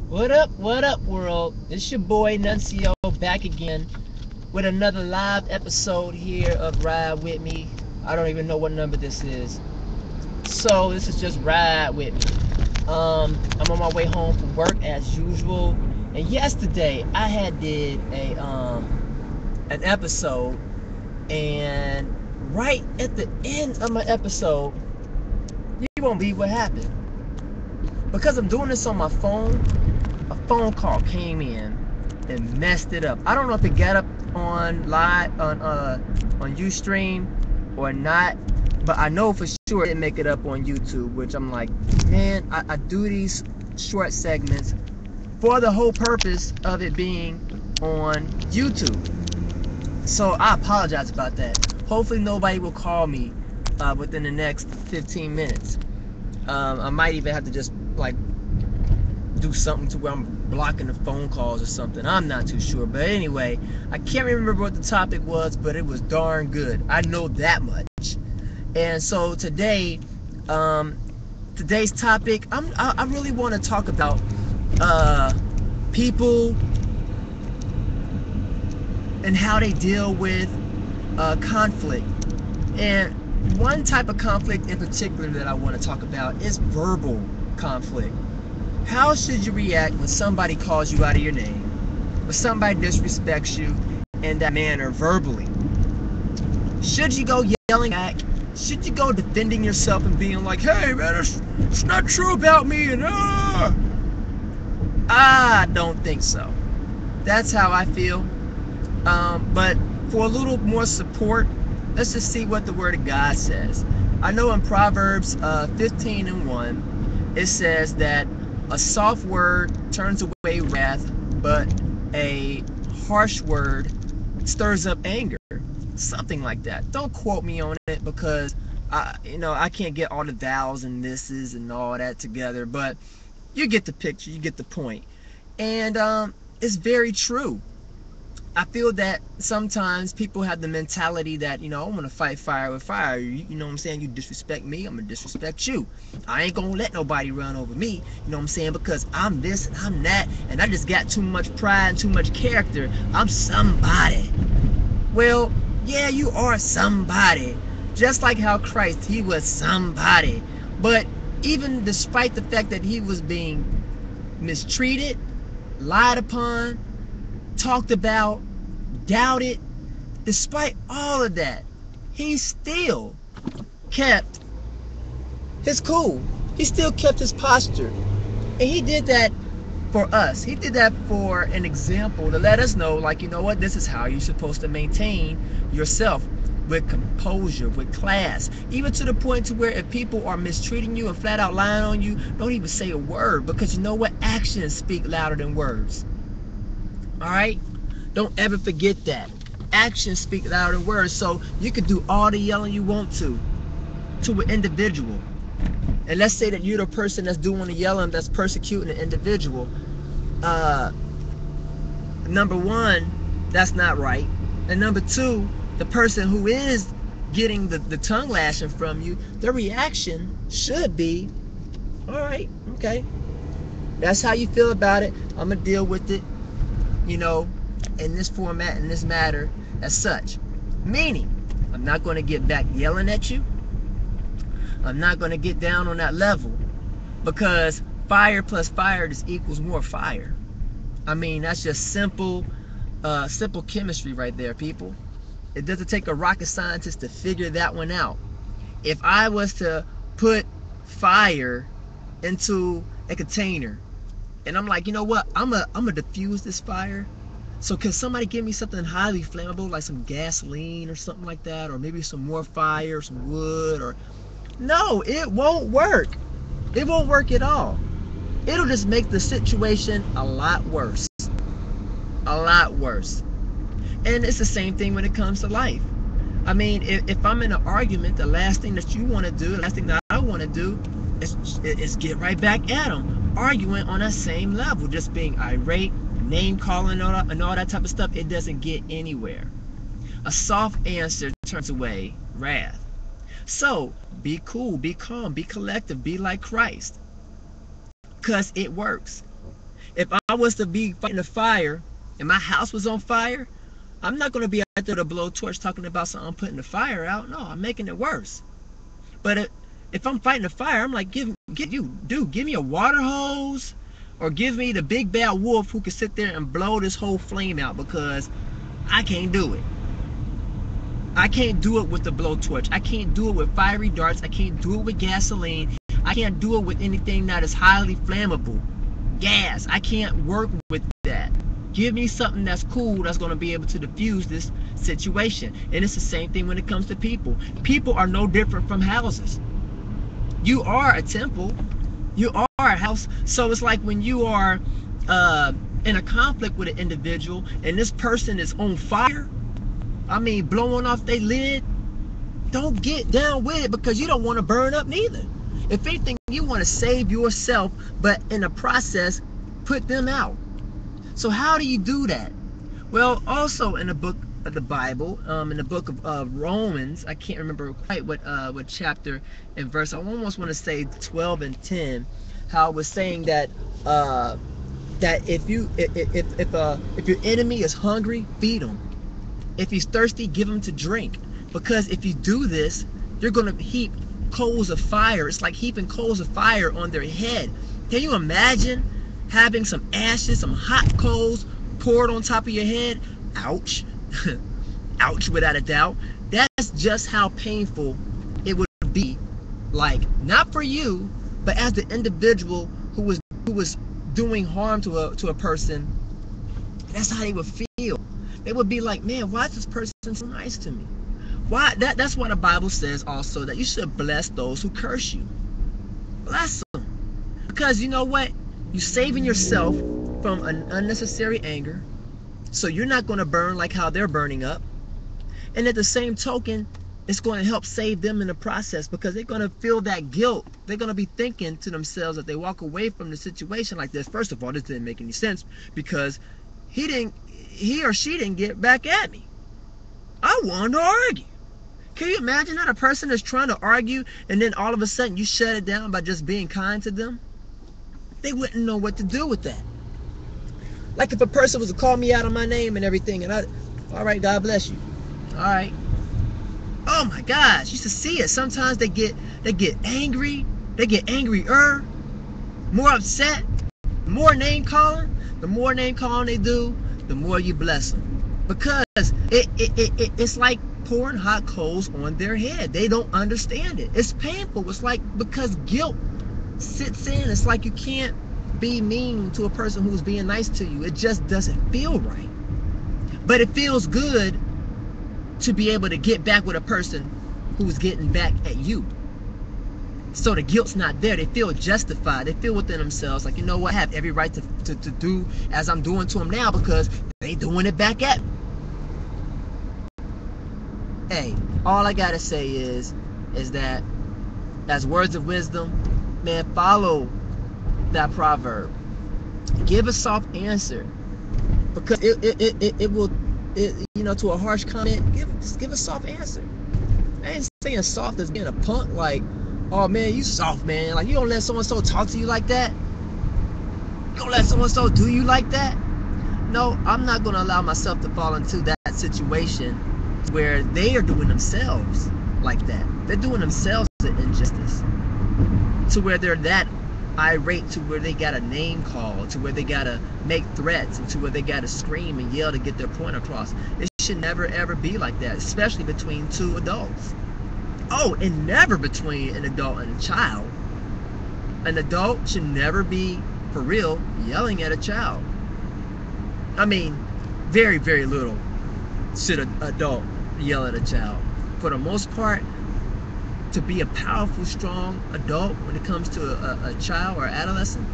What up, world? It's your boy Nuncio back again with another live episode here of Ride With Me. I don't even know what number this is. So, this is just Ride With Me. I'm on my way home from work as usual. And yesterday, I had did an episode. And right at the end of my episode, you won't believe what happened. Because I'm doing this on my phone, a phone call came in and messed it up. I don't know if it got up on live on Ustream or not, but I know for sure it didn't make it up on YouTube, which I'm like, man, I do these short segments for the whole purpose of it being on YouTube. So I apologize about that. Hopefully nobody will call me within the next 15 minutes. I might even have to just like do something to where I'm blocking the phone calls or something. I'm not too sure. But anyway, I can't remember what the topic was, but it was darn good. I know that much. And so today, today's topic, I really want to talk about people and how they deal with conflict. And one type of conflict in particular that I want to talk about is verbal conflict. How should you react when somebody calls you out of your name, when somebody disrespects you in that manner verbally? Should you go yelling back? Should you go defending yourself and being like, hey man, it's not true about me, and I don't think so. That's how I feel. But for a little more support, let's just see what the Word of God says. I know in Proverbs 15:1, it says that a soft word turns away wrath, but a harsh word stirs up anger. Something like that. Don't quote me on it because I can't get all the thous and thises and all that together, but you get the picture, you get the point. And it's very true. I feel that sometimes people have the mentality that, I want to fight fire with fire. You know what I'm saying? You disrespect me, I'm going to disrespect you. I ain't going to let nobody run over me, you know what I'm saying? Because I'm this and I'm that, and I just got too much pride and too much character. I'm somebody. Well, yeah, you are somebody. Just like how Christ, he was somebody. But even despite the fact that he was being mistreated, lied upon, talked about, doubted, despite all of that, he still kept his cool. He still kept his posture. And he did that for us. He did that for an example to let us know, like, you know what, this is how you're supposed to maintain yourself, with composure, with class, even to the point to where if people are mistreating you and flat out lying on you, don't even say a word, because you know what, actions speak louder than words. All right, don't ever forget that. Actions speak louder than words. So you could do all the yelling you want to an individual, and let's say that you're the person that's doing the yelling, that's persecuting an individual. Number one, that's not right. And number two, the person who is getting the tongue lashing from you, their reaction should be, all right, okay, that's how you feel about it, I'm gonna deal with it, in this format, in this matter, as such. Meaning, I'm not going to get back yelling at you. I'm not going to get down on that level, because fire plus fire just equals more fire. I mean, that's just simple chemistry right there, people. It doesn't take a rocket scientist to figure that one out. If I was to put fire into a container, and I'm like, you know what, I'm gonna diffuse this fire. So can somebody give me something highly flammable, like some gasoline or something like that, or maybe some more fire, some wood, or... No, it won't work. It won't work at all. It'll just make the situation a lot worse. A lot worse. And it's the same thing when it comes to life. I mean, if I'm in an argument, the last thing that you want to do, the last thing that I want to do is get right back at them, arguing on that same level, just being irate, name calling, and all that type of stuff. It doesn't get anywhere. A soft answer turns away wrath. So be cool, be calm, be collective, be like Christ, because it works. If I was to be fighting a fire and my house was on fire, I'm not going to be out there to blow a torch talking about something I'm putting the fire out. No, I'm making it worse. But if I'm fighting a fire, I'm like, give me a water hose, or give me the big bad wolf who can sit there and blow this whole flame out, because I can't do it. I can't do it with the blowtorch. I can't do it with fiery darts. I can't do it with gasoline. I can't do it with anything that is highly flammable. Gas. I can't work with that. Give me something that's cool, that's going to be able to diffuse this situation. And it's the same thing when it comes to people. People are no different from houses. You are a temple. You are a house. So it's like when you are in a conflict with an individual and this person is on fire, I mean, blowing off their lid, don't get down with it, because you don't want to burn up neither. If anything, you want to save yourself, but in the process, put them out. So how do you do that? Well, also in the book of the Bible, in the book of Romans, I can't remember quite what chapter and verse. I almost want to say 12 and 10, how it was saying that that if your enemy is hungry, feed him. If he's thirsty, give him to drink. Because if you do this, you're going to heap coals of fire. It's like heaping coals of fire on their head. Can you imagine having some ashes, some hot coals poured on top of your head? Ouch. Ouch, without a doubt. That's just how painful it would be. Like, not for you, but as the individual who was doing harm to a person, that's how they would feel. They would be like, man, why is this person so nice to me? Why? That's why the Bible says also that you should bless those who curse you. Bless them. Because you know what? You're saving yourself from an unnecessary anger. So you're not going to burn like how they're burning up. And at the same token, it's going to help save them in the process, because they're going to feel that guilt. They're going to be thinking to themselves that they walk away from the situation like this. First of all, this didn't make any sense, because he or she didn't get back at me. I wanted to argue. Can you imagine that? A person is trying to argue and then all of a sudden you shut it down by just being kind to them? They wouldn't know what to do with that. Like if a person was to call me out on my name and everything, and all right, God bless you. All right. Oh my gosh, you should see it. Sometimes they get angry. They get angrier, more upset, more name calling. The more name calling they do, the more you bless them, because it's like pouring hot coals on their head. They don't understand it. It's painful. It's like, because guilt sits in. It's like you can't be mean to a person who's being nice to you. It just doesn't feel right. But it feels good to be able to get back with a person who's getting back at you. So the guilt's not there. They feel justified. They feel within themselves like, you know what, I have every right to do as I'm doing to them now, because they doing it back at me. Hey, all I gotta say is that as words of wisdom, man, follow that proverb. Give a soft answer, because it will, you know, to a harsh comment, just give a soft answer. I ain't saying soft as being a punk, like, oh man, you soft, man. Like, you don't let so-and-so talk to you like that. You don't let so-and-so do you like that. No, I'm not going to allow myself to fall into that situation where they are doing themselves like that. They're doing themselves an injustice, to where they're that irate, to where they got a name call, to where they got to make threats, and to where they got to scream and yell to get their point across. It should never ever be like that, especially between two adults. Oh, and never between an adult and a child. An adult should never be, for real, yelling at a child. I mean, very, very little should an adult yell at a child. For the most part, to be a powerful, strong adult when it comes to a child or adolescent,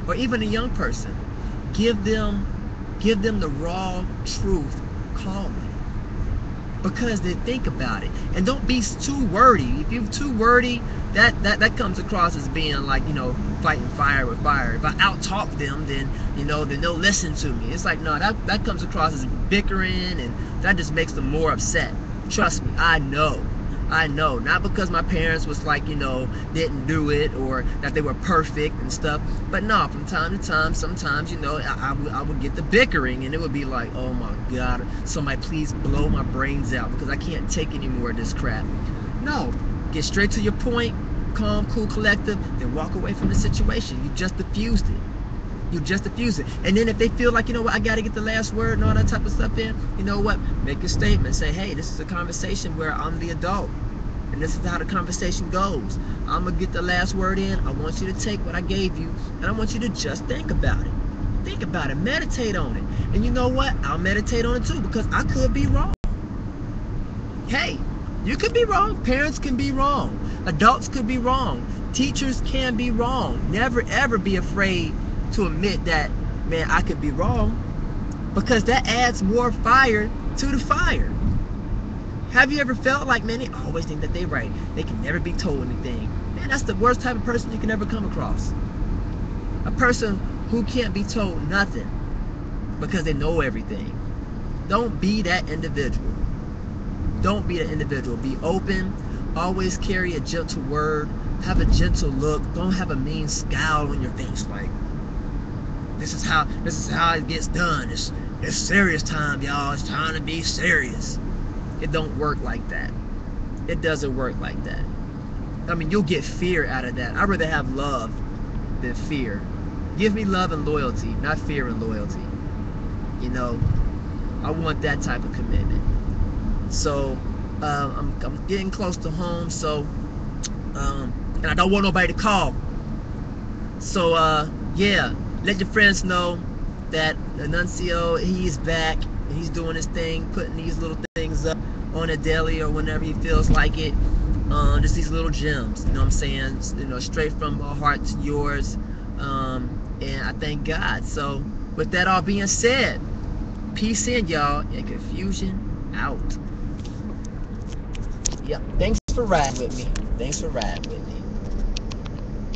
or even a young person, give them the raw truth calmly. Because they think about it, and don't be too wordy. If you're too wordy, that comes across as being like, you know, fighting fire with fire. If I out talk them, then you know, then they'll listen to me. It's like, no, that comes across as bickering, and that just makes them more upset. Trust me, I know. I know, not because my parents was like, didn't do it or that they were perfect and stuff, but no, from time to time, sometimes, I would get the bickering, and it would be like, oh my God, somebody please blow my brains out because I can't take any more of this crap. No, get straight to your point, calm, cool, collective, then walk away from the situation. You just diffused it. You just diffuse it. And then if they feel like, I got to get the last word and all that type of stuff in, you know what? Make a statement. Say, hey, this is a conversation where I'm the adult. And this is how the conversation goes. I'm going to get the last word in. I want you to take what I gave you, and I want you to just think about it. Think about it. Meditate on it. And you know what? I'll meditate on it too, because I could be wrong. Hey, you could be wrong. Parents can be wrong. Adults could be wrong. Teachers can be wrong. Never, ever be afraid to admit that, man, I could be wrong, because that adds more fire to the fire. Have you ever felt like, man, they always think that they're right, they can never be told anything? Man, that's the worst type of person you can ever come across. A person who can't be told nothing because they know everything. Don't be that individual. Don't be that individual. Be open. Always carry a gentle word. Have a gentle look. Don't have a mean scowl on your face like, this is how it gets done. It's serious time, y'all. It's time to be serious. It don't work like that. It doesn't work like that. I mean, you'll get fear out of that. I'd rather have love than fear. Give me love and loyalty, not fear and loyalty. I want that type of commitment. So I'm getting close to home. So and I don't want nobody to call. So yeah. Let your friends know that Nuncio, he's back. He's doing his thing, putting these little things up on a daily or whenever he feels like it. Just these little gems, you know what I'm saying? Straight from my heart to yours. And I thank God. So with that all being said, peace in, y'all, and confusion out. Yep. Thanks for riding with me.